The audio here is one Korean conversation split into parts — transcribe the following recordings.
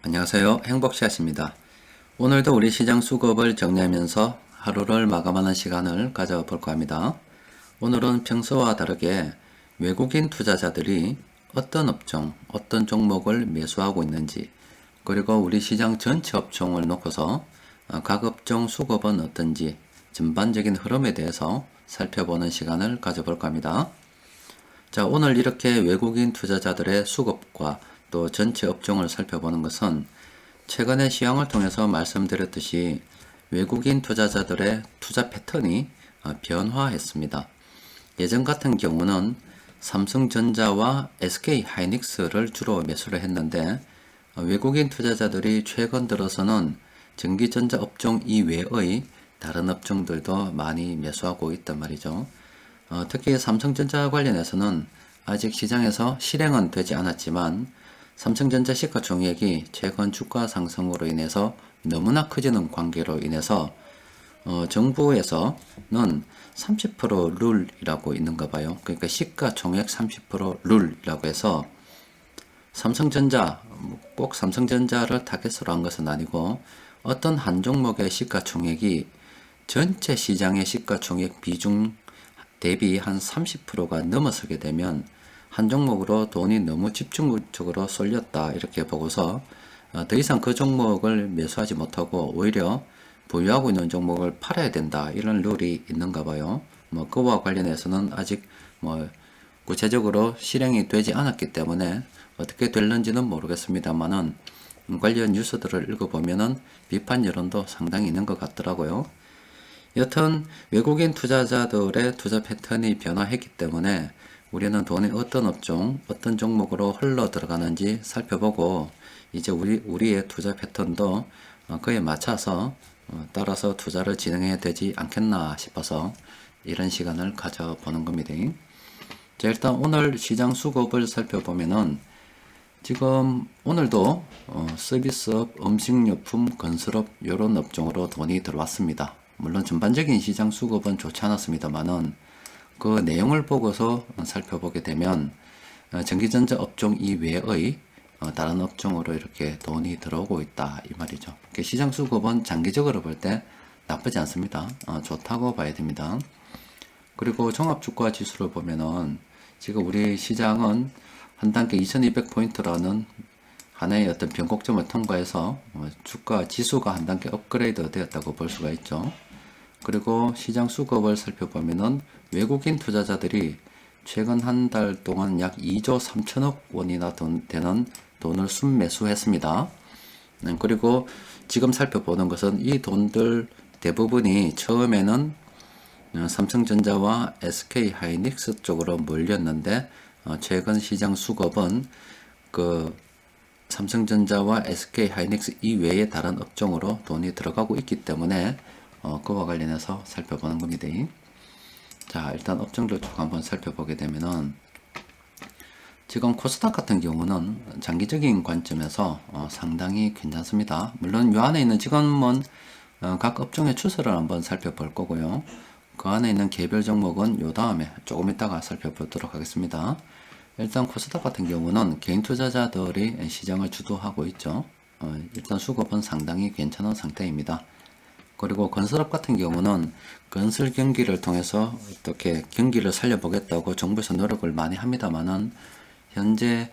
안녕하세요. 행복샷입니다. 오늘도 우리 시장 수급을 정리하면서 하루를 마감하는 시간을 가져볼까 합니다. 오늘은 평소와 다르게 외국인 투자자들이 어떤 업종, 어떤 종목을 매수하고 있는지, 그리고 우리 시장 전체 업종을 놓고서 각 업종 수급은 어떤지 전반적인 흐름에 대해서 살펴보는 시간을 가져볼까 합니다. 자, 오늘 이렇게 외국인 투자자들의 수급과 또 전체 업종을 살펴보는 것은 최근의 시황을 통해서 말씀드렸듯이 외국인 투자자들의 투자 패턴이 변화했습니다. 예전 같은 경우는 삼성전자와 SK하이닉스를 주로 매수를 했는데 외국인 투자자들이 최근 들어서는 전기전자 업종 이외의 다른 업종들도 많이 매수하고 있단 말이죠. 특히 삼성전자 관련해서는 아직 시장에서 실행은 되지 않았지만 삼성전자 시가총액이 최근 주가 상승으로 인해서 너무나 커지는 관계로 인해서 정부에서는 30% 룰이라고 있는가 봐요. 그러니까 시가총액 30% 룰이라고 해서 삼성전자, 꼭 삼성전자를 타겟으로 한 것은 아니고 어떤 한 종목의 시가총액이 전체 시장의 시가총액 비중 대비 한 30%가 넘어서게 되면 한 종목으로 돈이 너무 집중적으로 쏠렸다 이렇게 보고서 더 이상 그 종목을 매수하지 못하고 오히려 보유하고 있는 종목을 팔아야 된다 이런 룰이 있는가 봐요. 그와 관련해서는 아직 구체적으로 실행이 되지 않았기 때문에 어떻게 될는지는 모르겠습니다만은 관련 뉴스들을 읽어보면은 비판 여론도 상당히 있는 것 같더라고요. 여튼 외국인 투자자들의 투자 패턴이 변화했기 때문에 우리는 돈이 어떤 업종, 어떤 종목으로 흘러 들어가는지 살펴보고 이제 우리의 투자 패턴도 그에 맞춰서 따라서 투자를 진행해야 되지 않겠나 싶어서 이런 시간을 가져보는 겁니다. 자, 일단 오늘 시장 수급을 살펴보면은 지금 오늘도 서비스업, 음식료품, 건설업 이런 업종으로 돈이 들어왔습니다. 물론 전반적인 시장 수급은 좋지 않았습니다만은 그 내용을 보고서 살펴보게 되면 전기전자 업종 이외의 다른 업종으로 이렇게 돈이 들어오고 있다 이 말이죠. 시장 수급은 장기적으로 볼 때 나쁘지 않습니다. 좋다고 봐야 됩니다. 그리고 종합주가 지수를 보면은 지금 우리 시장은 한 단계 2200포인트라는 하나의 어떤 변곡점을 통과해서 주가 지수가 한 단계 업그레이드 되었다고 볼 수가 있죠. 그리고 시장 수급을 살펴보면은 외국인 투자자들이 최근 한 달 동안 약 2조 3천억 원이나 되는 돈을 순매수했습니다. 그리고 지금 살펴보는 것은 이 돈들 대부분이 처음에는 삼성전자와 SK하이닉스 쪽으로 몰렸는데 최근 시장 수급은 그 삼성전자와 SK하이닉스 이외의 다른 업종으로 돈이 들어가고 있기 때문에 그와 관련해서 살펴보는 겁니다. 자, 일단 업종들 쭉 한번 살펴보게 되면은 지금 코스닥 같은 경우는 장기적인 관점에서 상당히 괜찮습니다. 물론 이 안에 있는 지금은 각 업종의 추세를 한번 살펴볼 거고요. 그 안에 있는 개별 종목은 요 다음에 조금 이따가 살펴보도록 하겠습니다. 일단 코스닥 같은 경우는 개인 투자자들이 시장을 주도하고 있죠. 일단 수급은 상당히 괜찮은 상태입니다. 그리고 건설업 같은 경우는 건설 경기를 통해서 어떻게 경기를 살려보겠다고 정부에서 노력을 많이 합니다만은 현재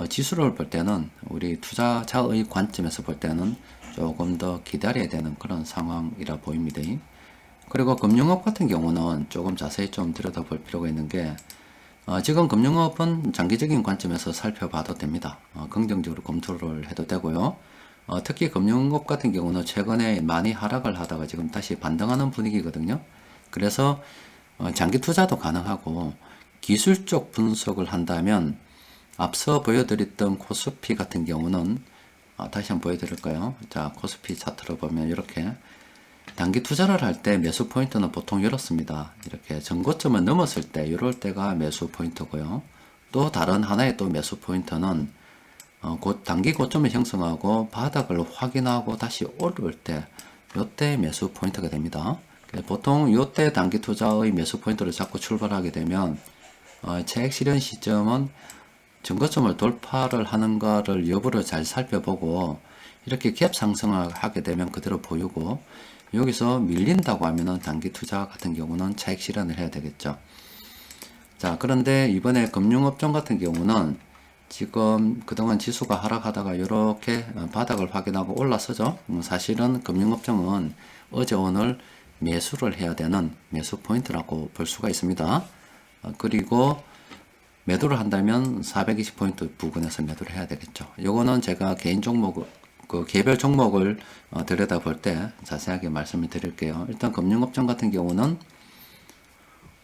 지수를 볼 때는 우리 투자자의 관점에서 볼 때는 조금 더 기다려야 되는 그런 상황이라 보입니다. 그리고 금융업 같은 경우는 조금 자세히 좀 들여다볼 필요가 있는 게 지금 금융업은 장기적인 관점에서 살펴봐도 됩니다. 긍정적으로 검토를 해도 되고요. 특히 금융업 같은 경우는 최근에 많이 하락을 하다가 지금 다시 반등하는 분위기거든요. 그래서 장기 투자도 가능하고 기술적 분석을 한다면 앞서 보여드렸던 코스피 같은 경우는 다시 한번 보여드릴까요? 자, 코스피 차트를 보면 이렇게 단기 투자를 할 때 매수 포인트는 보통 이렇습니다. 이렇게 전고점을 넘었을 때 이럴 때가 매수 포인트고요. 또 다른 하나의 또 매수 포인트는 단기 고점을 형성하고 바닥을 확인하고 다시 오를 때 이때 매수 포인트가 됩니다. 보통 이때 단기 투자의 매수 포인트를 잡고 출발하게 되면 차익 실현 시점은 전고점을 돌파를 하는가를 여부를 잘 살펴보고 이렇게 갭 상승을 하게 되면 그대로 보이고, 여기서 밀린다고 하면은 단기 투자 같은 경우는 차익 실현을 해야 되겠죠. 자, 그런데 이번에 금융업종 같은 경우는 지금 그동안 지수가 하락하다가 이렇게 바닥을 확인하고 올라서죠. 사실은 금융업종은 어제 오늘 매수를 해야 되는 매수 포인트라고 볼 수가 있습니다. 그리고 매도를 한다면 420포인트 부근에서 매도를 해야 되겠죠. 요거는 제가 개인 종목, 그 개별 종목을 들여다볼 때 자세하게 말씀을 드릴게요. 일단 금융업종 같은 경우는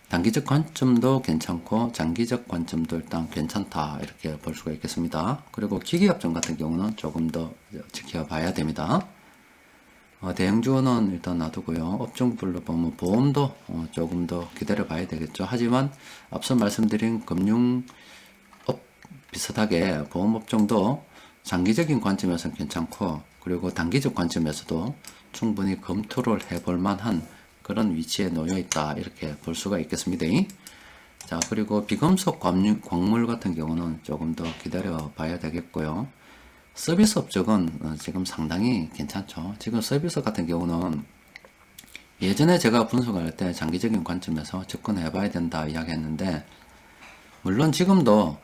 단기적 관점도 괜찮고 장기적 관점도 일단 괜찮다 이렇게 볼 수가 있겠습니다. 그리고 기계업종 같은 경우는 조금 더 지켜봐야 됩니다. 대형주는 일단 놔두고요. 업종별로 보면 보험도 조금 더 기다려 봐야 되겠죠. 하지만 앞서 말씀드린 금융업 비슷하게 보험업종도 장기적인 관점에서는 괜찮고, 그리고 단기적 관점에서도 충분히 검토를 해볼 만한 그런 위치에 놓여 있다 이렇게 볼 수가 있겠습니다. 자, 그리고 비금속 광물 같은 경우는 조금 더 기다려 봐야 되겠고요. 서비스 업종은 지금 상당히 괜찮죠. 지금 서비스 같은 경우는 예전에 제가 분석할 때 장기적인 관점에서 접근해 봐야 된다 이야기했는데, 물론 지금도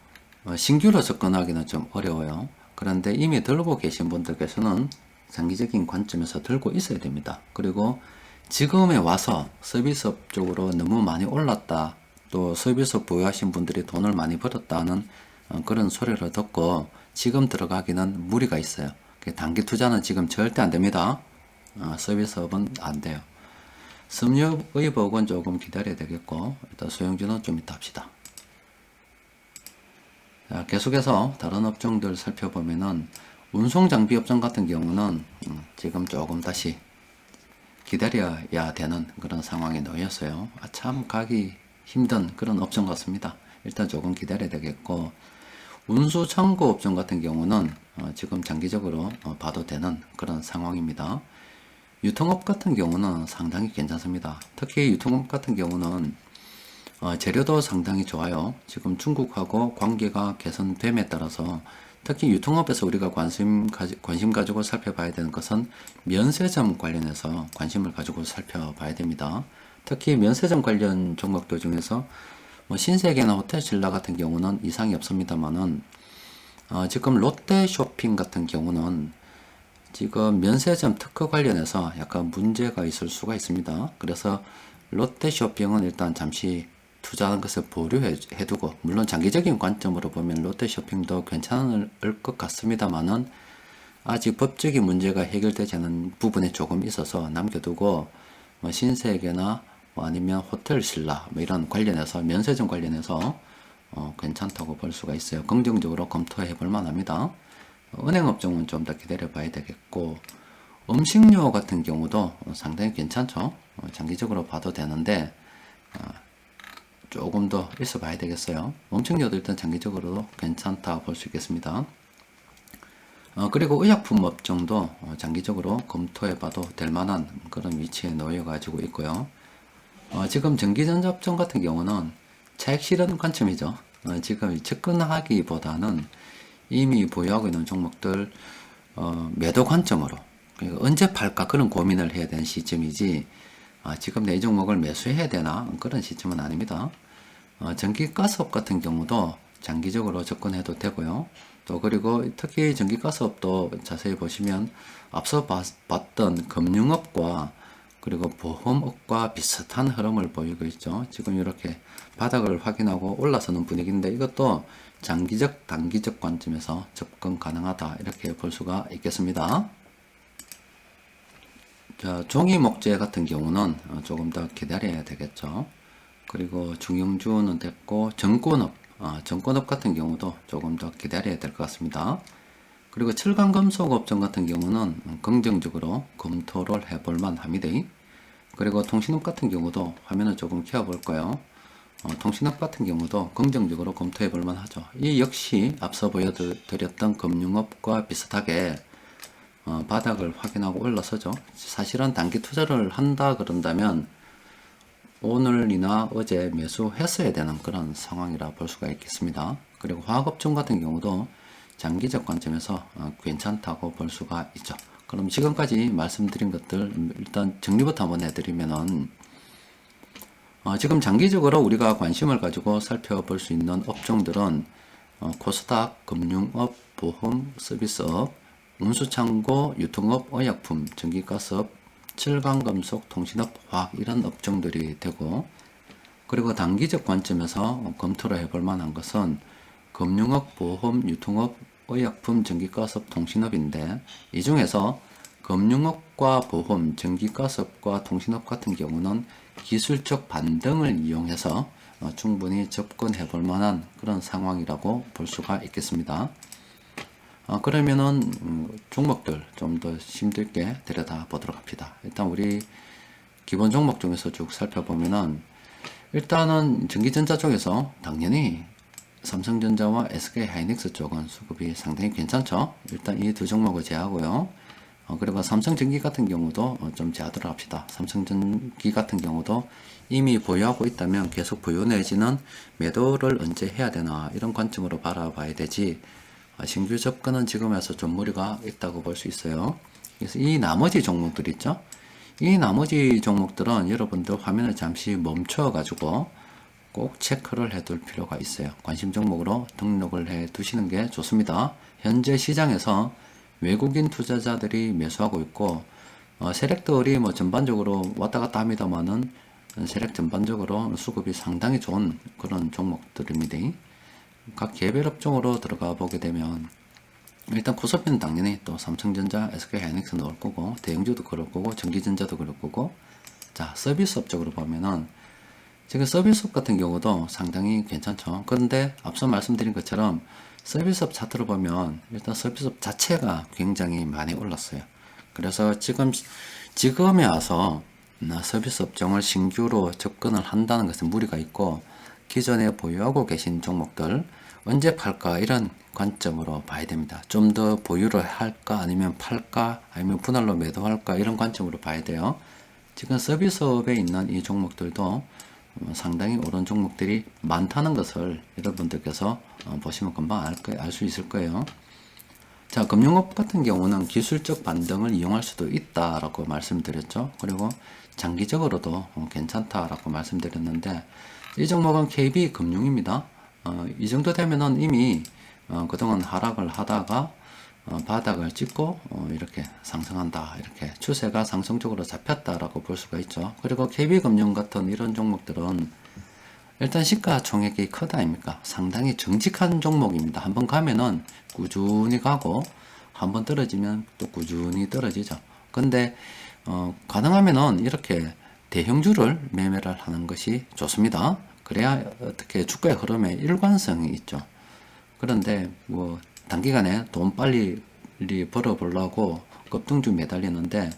신규로 접근하기는 좀 어려워요. 그런데 이미 들고 계신 분들께서는 장기적인 관점에서 들고 있어야 됩니다. 그리고 지금에 와서 서비스업 쪽으로 너무 많이 올랐다, 또 서비스업 보유하신 분들이 돈을 많이 벌었다는 그런 소리를 듣고 지금 들어가기는 무리가 있어요. 단기 투자는 지금 절대 안 됩니다. 서비스업은 안 돼요. 섬유의복은 조금 기다려야 되겠고, 일단 소형주는 좀 이따 합시다. 자, 계속해서 다른 업종들 살펴보면은 운송장비 업종 같은 경우는 지금 조금 다시 기다려야 되는 그런 상황에 놓였어요. 참 가기 힘든 그런 업종 같습니다. 일단 조금 기다려야 되겠고, 운수창고 업종 같은 경우는 지금 장기적으로 봐도 되는 그런 상황입니다. 유통업 같은 경우는 상당히 괜찮습니다. 특히 유통업 같은 경우는 재료도 상당히 좋아요. 지금 중국하고 관계가 개선됨에 따라서 특히 유통업에서 우리가 관심 가지고 살펴봐야 되는 것은 면세점 관련해서 관심을 가지고 살펴봐야 됩니다. 특히 면세점 관련 종목들 중에서 신세계나 호텔신라 같은 경우는 이상이 없습니다만은 지금 롯데쇼핑 같은 경우는 지금 면세점 특허 관련해서 약간 문제가 있을 수가 있습니다. 그래서 롯데쇼핑은 일단 잠시 투자하는 것을 보류해두고, 물론 장기적인 관점으로 보면 롯데쇼핑도 괜찮을 것 같습니다만은 아직 법적인 문제가 해결되지 않은 부분에 조금 있어서 남겨두고, 신세계나 아니면 호텔신라 이런 관련해서 면세점 관련해서 괜찮다고 볼 수가 있어요. 긍정적으로 검토해 볼 만합니다. 은행업종은 좀 더 기다려 봐야 되겠고, 음식료 같은 경우도 상당히 괜찮죠. 장기적으로 봐도 되는데 조금 더 있어 봐야 되겠어요. 음식료도 일단 장기적으로 괜찮다 볼 수 있겠습니다. 그리고 의약품 업종도 장기적으로 검토해 봐도 될 만한 그런 위치에 놓여 가지고 있고요. 지금 전기전자 업종 같은 경우는 차익 실현 관점이죠. 지금 접근하기보다는 이미 보유하고 있는 종목들 매도 관점으로, 그러니까 언제 팔까 그런 고민을 해야 되는 시점이지, 지금 내 종목을 매수해야 되나 그런 시점은 아닙니다. 전기가스업 같은 경우도 장기적으로 접근해도 되고요. 또 그리고 특히 전기가스업도 자세히 보시면 앞서 봤던 금융업과 그리고 보험업과 비슷한 흐름을 보이고 있죠. 지금 이렇게 바닥을 확인하고 올라서는 분위기인데, 이것도 장기적, 단기적 관점에서 접근 가능하다 이렇게 볼 수가 있겠습니다. 자, 종이 목재 같은 경우는 조금 더 기다려야 되겠죠. 그리고 중형주는 됐고, 정권업 같은 경우도 조금 더 기다려야 될 것 같습니다. 그리고 철강금속 업종 같은 경우는 긍정적으로 검토를 해볼 만합니다. 그리고 통신업 같은 경우도 화면을 조금 키워볼 거예요. 통신업 같은 경우도 긍정적으로 검토해 볼 만하죠. 이 역시 앞서 보여드렸던 금융업과 비슷하게 바닥을 확인하고 올라서죠. 사실은 단기 투자를 한다 그런다면 오늘이나 어제 매수했어야 되는 그런 상황이라 볼 수가 있겠습니다. 그리고 화학업종 같은 경우도 장기적 관점에서 괜찮다고 볼 수가 있죠. 그럼 지금까지 말씀드린 것들 일단 정리부터 한번 해드리면은 지금 장기적으로 우리가 관심을 가지고 살펴볼 수 있는 업종들은 코스닥, 금융업, 보험, 서비스업, 운수창고, 유통업, 의약품, 전기가스업, 칠광금속, 통신업, 화학 이런 업종들이 되고, 그리고 단기적 관점에서 검토를 해볼 만한 것은 금융업, 보험, 유통업, 의약품, 전기가스업, 통신업인데, 이 중에서 금융업과 보험, 전기가스업과 통신업 같은 경우는 기술적 반등을 이용해서 충분히 접근해 볼 만한 그런 상황이라고 볼 수가 있겠습니다. 그러면은 종목들 좀 더 심들게 들여다 보도록 합니다. 일단 우리 기본 종목 중에서 쭉 살펴보면은 일단은 전기전자 쪽에서 당연히 삼성전자와 SK하이닉스 쪽은 수급이 상당히 괜찮죠. 일단 이 두 종목을 제하고요. 그리고 삼성전기 같은 경우도 좀 제하도록 합시다. 삼성전기 같은 경우도 이미 보유하고 있다면 계속 보유 내지는 매도를 언제 해야 되나 이런 관점으로 바라봐야 되지, 신규 접근은 지금에서 좀 무리가 있다고 볼 수 있어요. 그래서 이 나머지 종목들 있죠. 이 나머지 종목들은 여러분들 화면을 잠시 멈춰 가지고 꼭 체크를 해둘 필요가 있어요. 관심 종목으로 등록을 해 두시는 게 좋습니다. 현재 시장에서 외국인 투자자들이 매수하고 있고, 세력들이 뭐 전반적으로 왔다 갔다 합니다만은 세력 전반적으로 수급이 상당히 좋은 그런 종목들입니다. 각 개별 업종으로 들어가 보게 되면 일단 코스피는 당연히 또 삼성전자, SK하이닉스 넣을 거고, 대형주도 그럴 거고, 전기전자도 그럴 거고. 자, 서비스업 쪽으로 보면은 지금 서비스업 같은 경우도 상당히 괜찮죠. 그런데 앞서 말씀드린 것처럼 서비스업 차트로 보면 일단 서비스업 자체가 굉장히 많이 올랐어요. 그래서 지금에 와서 서비스 업종을 신규로 접근을 한다는 것은 무리가 있고, 기존에 보유하고 계신 종목들 언제 팔까 이런 관점으로 봐야 됩니다. 좀 더 보유를 할까 아니면 팔까 아니면 분할로 매도할까 이런 관점으로 봐야 돼요. 지금 서비스업에 있는 이 종목들도 상당히 오른 종목들이 많다는 것을 여러분들께서 보시면 금방 알 수 있을 거예요. 자, 금융업 같은 경우는 기술적 반등을 이용할 수도 있다라고 말씀드렸죠. 그리고 장기적으로도 괜찮다라고 말씀드렸는데, 이 종목은 KB금융입니다. 이 정도 되면은 이미 그동안 하락을 하다가 바닥을 찍고 이렇게 상승한다, 이렇게 추세가 상승적으로 잡혔다라고 볼 수가 있죠. 그리고 KB금융 같은 이런 종목들은 일단 시가총액이 크다 아닙니까? 상당히 정직한 종목입니다. 한번 가면은 꾸준히 가고 한번 떨어지면 또 꾸준히 떨어지죠. 근데 가능하면은 이렇게 대형주를 매매를 하는 것이 좋습니다. 그래야 어떻게 주가의 흐름에 일관성이 있죠. 그런데 뭐 단기간에 돈 빨리 벌어보려고 급등주 매달리는데,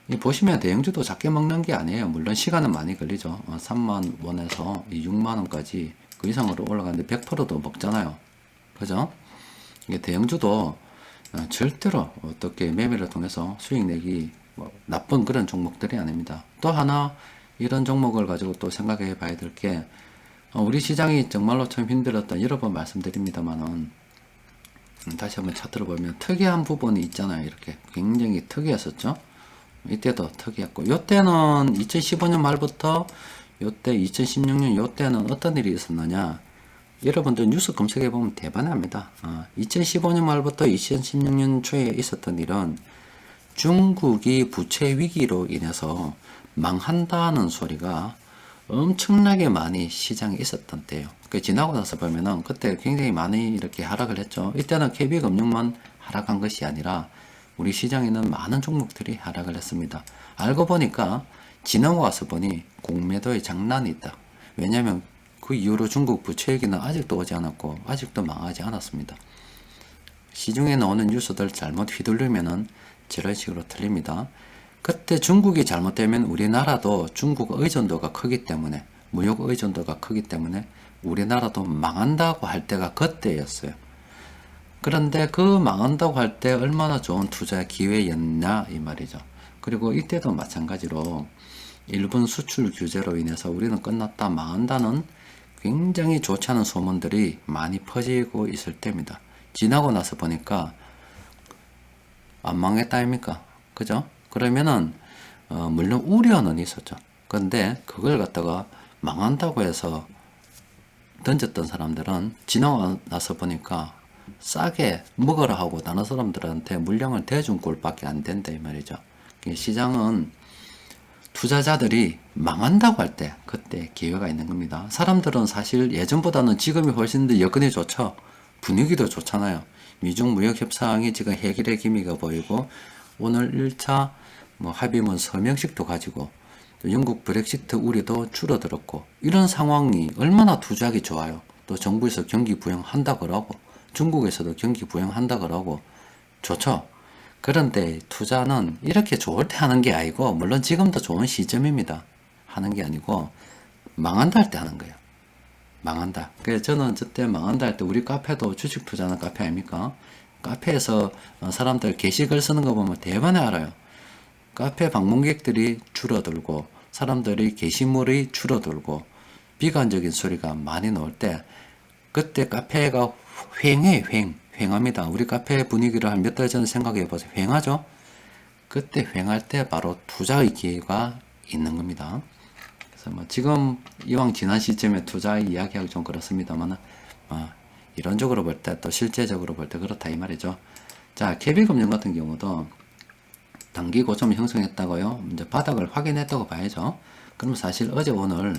이 보시면 대형주도 작게 먹는 게 아니에요. 물론 시간은 많이 걸리죠. 3만 원에서 6만 원까지 그 이상으로 올라가는데 100%도 먹잖아요. 그죠? 이게 대형주도 절대로 어떻게 매매를 통해서 수익 내기 나쁜 그런 종목들이 아닙니다. 또 하나 이런 종목을 가지고 또 생각해 봐야 될 게, 우리 시장이 정말로 참 힘들었던 여러 번 말씀드립니다만은, 다시 한번 차트를 보면 특이한 부분이 있잖아요. 이렇게 굉장히 특이했었죠. 이때도 특이했고, 요때는 2015년 말부터 요때 2016년 요때는 어떤 일이 있었느냐, 여러분들 뉴스 검색해 보면 대반합니다. 2015년 말부터 2016년 초에 있었던 일은 중국이 부채 위기로 인해서 망한다는 소리가 엄청나게 많이 시장에 있었던 때예요. 그 지나고 나서 보면은 그때 굉장히 많이 이렇게 하락을 했죠. 이때는 KB금융만 하락한 것이 아니라 우리 시장에는 많은 종목들이 하락을 했습니다. 알고 보니까 지나고 와서 보니 공매도의 장난이 있다. 왜냐하면 그 이후로 중국 부채 위기는 아직도 오지 않았고 아직도 망하지 않았습니다. 시중에 나오는 뉴스들 잘못 휘둘리면은 저런 식으로 틀립니다. 그때 중국이 잘못되면 우리나라도 중국 의존도가 크기 때문에, 무역 의존도가 크기 때문에 우리나라도 망한다고 할 때가 그때였어요. 그런데 그 망한다고 할 때 얼마나 좋은 투자 기회였냐 이 말이죠. 그리고 이때도 마찬가지로 일본 수출 규제로 인해서 우리는 끝났다, 망한다는 굉장히 좋지 않은 소문들이 많이 퍼지고 있을 때입니다. 지나고 나서 보니까 안 망했다 아닙니까? 그죠? 그러면은 물론 우려는 있었죠. 근데 그걸 갖다가 망한다고 해서 던졌던 사람들은 지나고 나서 보니까 싸게 먹으라 하고 다른 사람들한테 물량을 대준 꼴밖에 안 된다 이 말이죠. 시장은 투자자들이 망한다고 할 때 그때 기회가 있는 겁니다. 사람들은 사실 예전보다는 지금이 훨씬 더 여건이 좋죠. 분위기도 좋잖아요. 미중 무역 협상이 지금 해결의 기미가 보이고 오늘 1차 뭐 합의문 서명식도 가지고 또 영국 브렉시트 우려도 줄어들었고 이런 상황이 얼마나 투자하기 좋아요. 또 정부에서 경기 부양한다 그러고 중국에서도 경기 부양한다 그러고 좋죠. 그런데 투자는 이렇게 좋을 때 하는 게 아니고 물론 지금도 좋은 시점입니다. 하는 게 아니고 망한다 할 때 하는 거예요. 망한다. 그래서 저는 저때 망한다 할 때 우리 카페도 주식 투자하는 카페 아닙니까? 카페에서 사람들 게시글 쓰는 거 보면 대반에 알아요. 카페 방문객들이 줄어들고 사람들이 게시물이 줄어들고 비관적인 소리가 많이 나올 때 그때 카페가 횡합니다. 우리 카페 분위기를 한 몇 달 전에 생각해 보세요. 횡하죠? 그때 횡할 때 바로 투자의 기회가 있는 겁니다. 그래서 뭐 지금 이왕 지난 시점에 투자 이야기하기 좀 그렇습니다만 이론적으로 볼 때 또 실제적으로 볼 때 그렇다 이 말이죠. 자, KB금융 같은 경우도 단기 고점 형성했다고요. 이제 바닥을 확인했다고 봐야죠. 그럼 사실 어제 오늘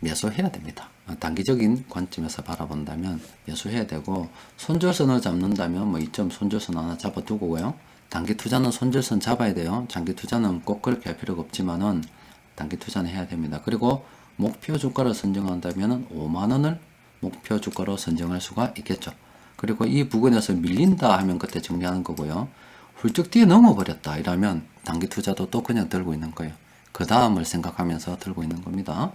매수해야 됩니다. 단기적인 관점에서 바라본다면 매수해야 되고 손절선을 잡는다면 뭐 이점 손절선 하나 잡아두고요. 단기 투자는 손절선 잡아야 돼요. 장기 투자는 꼭 그렇게 할 필요가 없지만은 단기 투자는 해야 됩니다. 그리고 목표 주가를 선정한다면 5만원을 목표 주가로 선정할 수가 있겠죠. 그리고 이 부근에서 밀린다 하면 그때 정리하는 거고요. 훌쩍 뛰어넘어 버렸다 이러면 단기 투자도 또 그냥 들고 있는 거예요. 그 다음을 생각하면서 들고 있는 겁니다.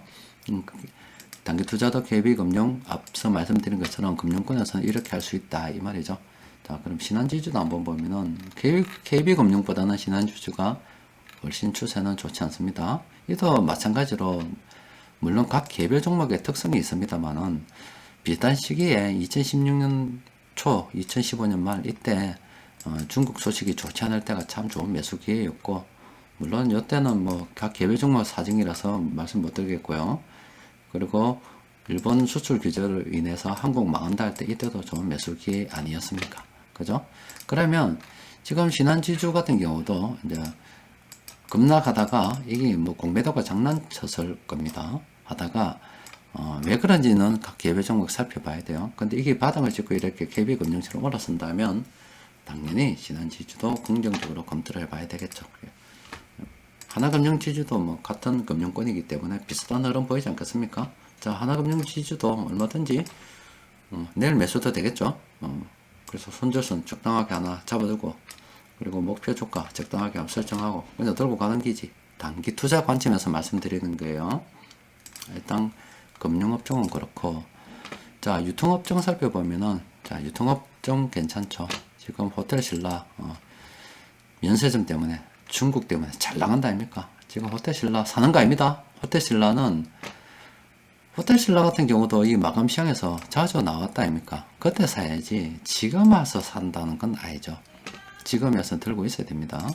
단기 투자도 KB금융 앞서 말씀드린 것처럼 금융권에서는 이렇게 할 수 있다 이 말이죠. 자, 그럼 신한지주도 한번 보면은 KB금융보다는 신한지주가 훨씬 추세는 좋지 않습니다. 이도 마찬가지로 물론 각 개별 종목의 특성이 있습니다만은 비슷한 시기에 2016년 초, 2015년 말 이때 중국 소식이 좋지 않을 때가 참 좋은 매수 기회였고 물론 이때는 뭐 각 개별 종목 사정이라서 말씀 못 드리겠고요. 그리고 일본 수출 규제로 인해서 한국 망한다 할 때 이때도 좋은 매수 기회 아니었습니까? 그죠? 그러면 지금 신한지주 같은 경우도 이제 급락하다가 이게 뭐 공매도가 장난쳤을 겁니다. 하다가 왜 그런지는 각 개별 종목 살펴봐야 돼요. 근데 이게 바닥을 찍고 이렇게 KB금융처럼 올라선다면 당연히 신한지주도 긍정적으로 검토를 해봐야 되겠죠. 하나금융지주도 뭐 같은 금융권이기 때문에 비슷한 흐름 보이지 않겠습니까? 자, 하나금융지주도 얼마든지 내일 매수도 되겠죠. 그래서 손절선 적당하게 하나 잡아두고 그리고 목표 주가 적당하게 한번 설정하고 그냥 들고 가는 기지. 단기 투자 관점에서 말씀드리는 거예요. 일단 금융업종은 그렇고 자, 유통업종 살펴보면은 자, 유통업종 괜찮죠. 지금 호텔신라 면세점 때문에 중국 때문에 잘 나간다 아닙니까? 지금 호텔신라 사는 거 아닙니다. 호텔신라 같은 경우도 이 마감 시장에서 자주 나왔다 아닙니까? 그때 사야지 지금 와서 산다는 건 아니죠. 지금에서 들고 있어야 됩니다.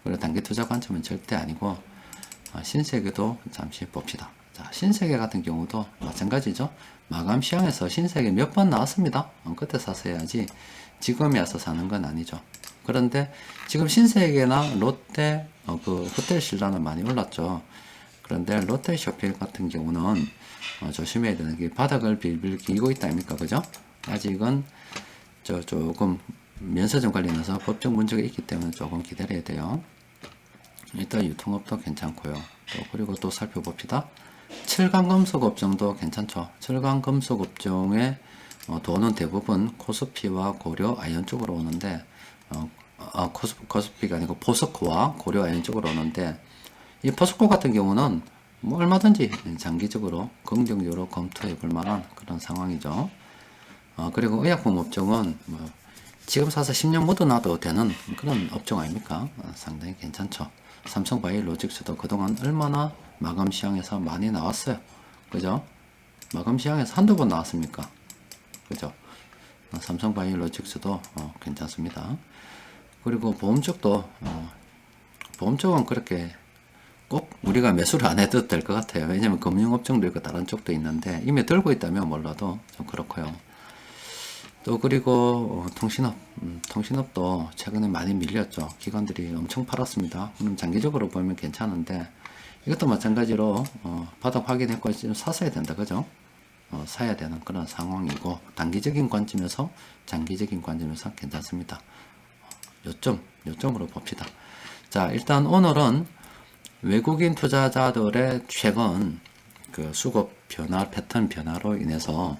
그리고 단기 투자 관점은 절대 아니고 신세계도 잠시 봅시다. 자, 신세계 같은 경우도 마찬가지죠. 마감 시장에서 신세계 몇 번 나왔습니다. 그때 사서 해야지 지금에 와서 사는 건 아니죠. 그런데 지금 신세계나 롯데 그 호텔신라는 많이 올랐죠. 그런데 롯데쇼핑 같은 경우는 조심해야 되는 게 바닥을 빌빌 기고 있다 아닙니까? 그죠? 아직은 조금 면세점 관련해서 법적 문제가 있기 때문에 조금 기다려야 돼요. 일단 유통업도 괜찮고요. 그리고 또 살펴봅시다. 칠강금속 업종도 괜찮죠. 칠강금속 업종의 돈은 대부분 코스피와 고려 아이언 쪽으로 오는데 코스피가 아니고 포스코와 고려 아이언 쪽으로 오는데 이 포스코 같은 경우는 뭐 얼마든지 장기적으로 긍정적으로 검토해 볼 만한 그런 상황이죠. 그리고 의약품 업종은 뭐 지금 사서 10년 묻어놔도 되는 그런 업종 아닙니까? 상당히 괜찮죠. 삼성바이오로직스도 그동안 얼마나 마감 시장에서 많이 나왔어요. 그죠? 마감 시장에서 한두 번 나왔습니까? 그죠? 삼성바이오로직스도 괜찮습니다. 그리고 보험 쪽도 보험 쪽은 그렇게 꼭 우리가 매수를 안 해도 될 것 같아요. 왜냐면 금융업종도 있고 다른 쪽도 있는데 이미 들고 있다면 몰라도 좀 그렇고요. 또 그리고 통신업도 최근에 많이 밀렸죠. 기관들이 엄청 팔았습니다. 그럼 장기적으로 보면 괜찮은데 이것도 마찬가지로 바닥 확인했고 지금 샀어야 된다, 그죠? 사야 되는 그런 상황이고 단기적인 관점에서 장기적인 관점에서 괜찮습니다. 요점으로 봅시다. 자, 일단 오늘은 외국인 투자자들의 최근 그 수급 변화, 패턴 변화로 인해서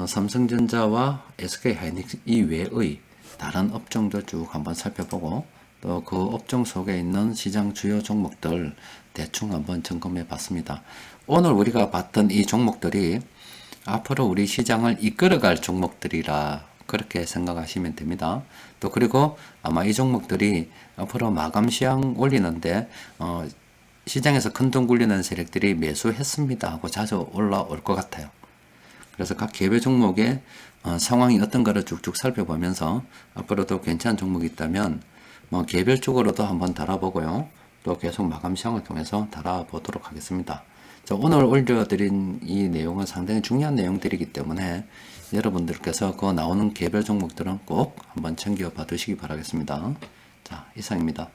삼성전자와 SK하이닉스 이외의 다른 업종도 쭉 한번 살펴보고 또 그 업종 속에 있는 시장 주요 종목들 대충 한번 점검해 봤습니다. 오늘 우리가 봤던 이 종목들이 앞으로 우리 시장을 이끌어갈 종목들이라 그렇게 생각하시면 됩니다. 또 그리고 아마 이 종목들이 앞으로 마감 시황 올리는데 시장에서 큰 돈 굴리는 세력들이 매수했습니다 하고 자주 올라올 것 같아요. 그래서 각 개별 종목의 상황이 어떤가를 쭉쭉 살펴보면서 앞으로도 괜찮은 종목이 있다면 뭐 개별적으로도 한번 달아보고요. 또 계속 마감 시황을 통해서 달아보도록 하겠습니다. 자, 오늘 올려드린 이 내용은 상당히 중요한 내용들이기 때문에 여러분들께서 그 나오는 개별 종목들은 꼭 한번 챙겨봐 두시기 바라겠습니다. 자, 이상입니다.